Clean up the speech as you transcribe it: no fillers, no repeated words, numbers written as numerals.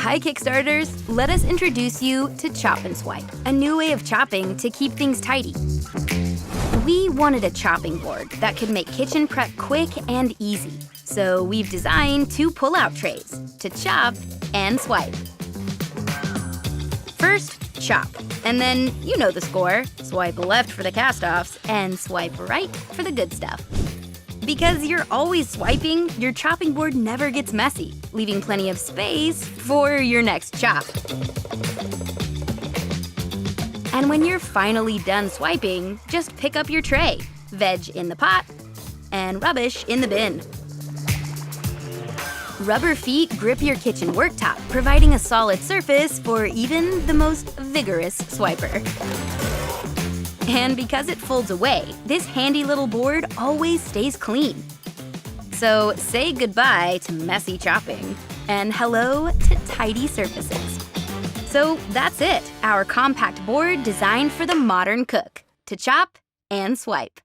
Hi Kickstarters! Let us introduce you to Chop and Swipe, a new way of chopping to keep things tidy. We wanted a chopping board that could make kitchen prep quick and easy. So we've designed 2 pull-out trays to chop and swipe. First, chop, and then you know the score. Swipe left for the cast-offs and swipe right for the good stuff. Because you're always swiping, your chopping board never gets messy, leaving plenty of space for your next chop. And when you're finally done swiping, just pick up your tray, veg in the pot, and rubbish in the bin. Rubber feet grip your kitchen worktop, providing a solid surface for even the most vigorous swiper. And because it folds away, this handy little board always stays clean. So say goodbye to messy chopping and hello to tidy surfaces. So that's it, our compact board designed for the modern cook, to chop and swipe.